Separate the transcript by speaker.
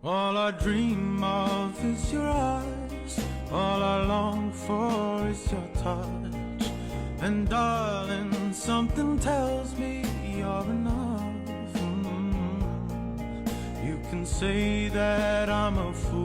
Speaker 1: All I dream of is your eyes. All I long for is your touch. And darling, something tells me you're enough. You can say that I'm a fool.